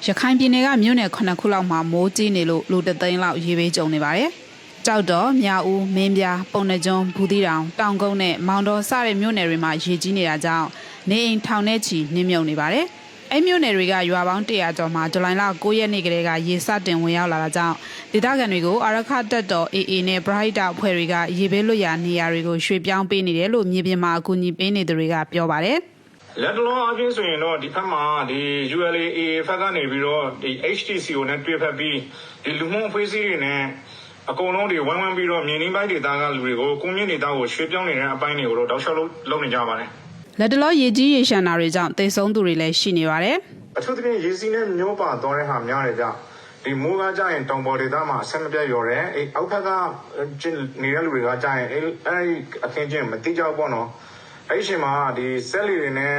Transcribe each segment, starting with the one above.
ရခိုင်ပြည်နယ်ကမြို့နယ်9ခုလောက်မှာမိုးကြီးနေလို့လူတသိန်းလောက်ရေဘေးကြုံနေပါတယ်။ကြောက်တော်၊မြောက်ဦး၊မင်းပြား၊ပုံနှကျွန်း၊ဘူးသီးတောင်၊တောင်ကုန်းနဲ့မောင်တော်စတဲ့မြို့နယ်တွေမှာရေကြီးနေတာကြောင့်နေအိမ်ထောင်ထဲချီနှင်းမြုပ်နေပါတယ်။အဲ့မြို့နယ်တွေကရွာပေါင်း100ကျော်မှာဇူလိုင်လ9ရက်နေ့ကတည်းကရေစတင်ဝင်ရောက်လာတာကြောင့်ဒေသခံတွေကိုအာရခတပ်တော် AA နဲ့ပရိုက်တာအဖွဲ့တွေကရေဘေးလွတ်ရာနေရာတွေကိုရွှေ့ပြောင်းပေးနေတယ်လို့မြေပြင်မှာအကူအညီပေးနေသူတွေကပြောပါတယ်။ လက်တလုံးအပြင်ဆိုရင်တော့ဒီဖက်မှာဒီ ULA ဖက်ကနေပြီးတော့ဒီ HTCO နဲ့တွေ့ဖက်ပြီးဒီလူမှုအဖွဲ့အစည်းတွေနဲ့အကုန်လုံးတွေဝိုင်းဝန်းပြီးတော့မြေနင်းပိုင်းဒေသကလူတွေကိုကွန်မြူနတီဒေသကိုရွှေ့ပြောင်းနေတဲ့အပိုင်းတွေကိုတော့တောက်လျှောက်လုပ်နေကြပါတယ်။လက်တလုံးရေကြီးရေရှမ်းတာတွေကြောင့်တိတ်ဆုံးသူတွေလည်းရှိနေပါတယ်။အထူးသဖြင့်ရေစီးနဲ့မျိုးပါသွားတဲ့ဟာများတယ်ကြောင့်ဒီမိုးကားကြရင်တောင်ပေါ်ဒေသမှာအဆက်မပြတ်ရော်တယ်။အောက်ဖက်ကနေတဲ့လူတွေကကြရင်အဲ့အခင်းချင်းမတိကျပေါ့နော်။အဲ့ဒီအချိန်မှာဒီဆက်လီတွေနဲ့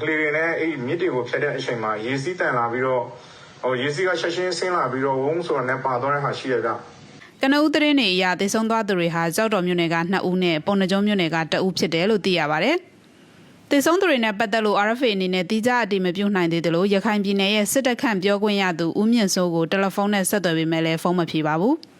လှေတွေနဲ့အဲ့မြစ်တွေကိုဖြတ်တဲ့အချိန်မှာရေစီးတန်လာပြီးတော့ရေစီးကချက်ချင်းဆင်းလာပြီးတော့ဝုန်းဆိုတာနဲ့ပါသွားတဲ့ဟာရှိရကြ။ကနဦးသတင်းတွေအရသေဆုံးသွားသူတွေဟာကြောက်တော်မြို့နယ်က2ဦးနဲ့ပုံနှကျွန်းမြို့နယ်က1ဦးဖြစ်တယ်လို့သိရပါတယ်။သေဆုံးသူတွေနဲ့ပတ်သက်လို့ RFA အနေနဲ့တိကျအတည်မပြုနိုင်သေးသလိုရခိုင်ပြည်နယ်ရဲ့စစ်တပ်ခန့်ပြောခွင့်ရသူဦးမြင့်စိုးကိုတယ်လီဖုန်းနဲ့ဆက်သွယ်ပေမဲ့လည်းဖုန်းမဖြေပါဘူး။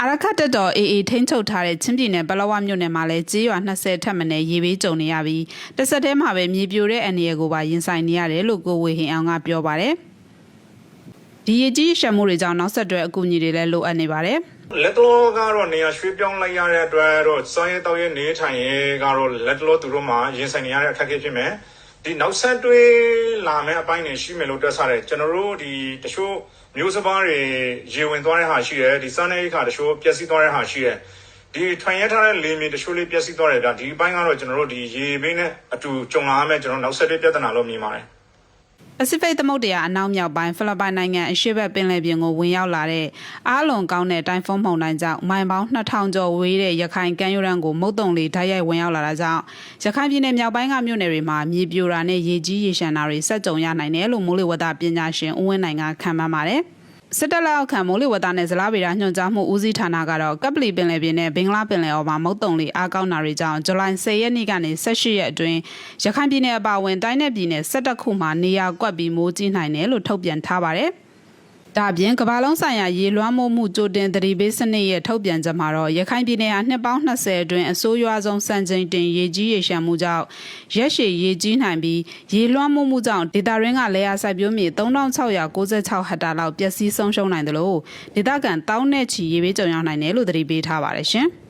အာရခတပ်တော် AA ထိန်းချုပ်ထားတဲ့ချင်းပြည်နယ်ပလောဝမြို့နယ်မှာလည်းကြေးရွာ20ထက်မနည်းရေဘေးကြုံနေရပြီးတစ်ဆက်တည်းမှာပဲမြေပြိုတဲ့အန္တရာယ်ကိုပါရင်ဆိုင်နေရတယ်လို့ကိုဝေဟင်အောင်ကပြောပါတယ်။ဒီရေကြီးရှမ်းမှုတွေကြောင့်နောက်ဆက်တွဲအကူအညီတွေလည်းလိုအပ်နေပါတယ်။လက်တော်ကတော့နေရာရွှေ့ပြောင်းလိုက်ရတဲ့အတွက်တော့စောင်းရဲတောက်ရဲနေထိုင်ရဲကတော့လက်တော်သူတို့မှာရင်ဆိုင်နေရတဲ့အခက်အခဲဖြစ်မယ်။ဒီနောက်ဆက်တွဲလာမယ့်အပိုင်းတွေရှိမယ်လို့တွက်ဆတယ်ကျွန်တော်တို့ဒီတချို့မျိုးစပါးတွေရေဝင်သွားတဲ့ဟာရှိတယ်ဒီစားနေခါတချို့ပျက်စီးသွားတဲ့ဟာရှိတယ်ဒီထွန်ရဲထားတဲ့လေမြေတချို့လေးပျက်စီးသွားတယ်ဗျဒီအပိုင်းကတော့ကျွန်တော်တို့ဒီရေဘေးနဲ့အတူကြုံလာရမယ်ကျွန်တော်နောက်ဆက်တွဲပြဿနာလို့မြင်ပါတယ်ပစိဖိတ်သမုဒ္ဒရာအနောက်မြောက်ပိုင်းဖိလစ်ပိုင်နိုင်ငံအရှေ့ဘက်ပင်လယ်ပြင်ကိုဝင်ရောက်လာတဲ့အားလွန်ကောင်းတဲ့တိုင်ဖုန်းမုန်တိုင်းကြောင့်မိုင်ပေါင်း2000ကျော်ဝေးတဲ့ရခိုင်ကမ်းရိုးတန်းကိုမုတ်တုံလေဓာတ်ရိုက်ဝင်ရောက်လာတာကြောင့်ရခိုင်ပြည်နယ်မြောက်ပိုင်းကမြို့နယ်တွေမှာမြေပြိုတာနဲ့ရေကြီးရေရှမ်းတာတွေဆက်ကြုံရနိုင်တယ်လို့မိုးလေဝသပညာရှင်ဦးဝင်းနိုင်ကခန့်မှန်းပါတယ်စစ်တပ်လက်အောက်ခံမိုးလေဝသနဲ့ဇလားဗေဒညွှန်ကြားမှုဦးစီးဌာနကတော့ကပလီပင်လယ်ပြင်နဲ့ဘင်္ဂလားပင်လယ်အော်မှာမုတ်တုံလေအားကောင်းတာတွေကြောင့်ဇူလိုင်10ရက်နေ့ကနေ18ရက်အတွင်းရခိုင်ပြည်နယ်အပါအဝင်တိုင်းနယ်ပြည်နယ်17ခုမှာနေရာကွက်ပြီးမိုးကြီးနိုင်တယ်လို့ထုတ်ပြန်ထားပါတယ်။ဒါအပြင်ကမ္ဘာလုံးဆိုင်ရာရေလွှမ်းမိုးမှုကြိုတင်သတိပေးစနစ်ရဲ့ထုတ်ပြန်ချက်မှာတော့ရခိုင်ပြည်နယ်ဟာနှစ်ပေါင်း20အတွင်းအဆိုးရွားဆုံးစံချိန်တင်ရေကြီးရေရှမ်းမှုကြောင့်ရက်ရှည်ရေကြီးနိုင်ပြီးရေလွှမ်းမိုးမှုကြောင့်ဒေသရင်းကလေယာစိုက်ပျိုးမြေ3696ဟက်တာလောက်ပျက်စီးဆုံးရှုံးနိုင်တယ်လို့ဒေသခံတောင်းနဲ့ချီရေဘေးကြုံရောက်နိုင်တယ်လို့သတိပေးထားပါတယ်ရှင်။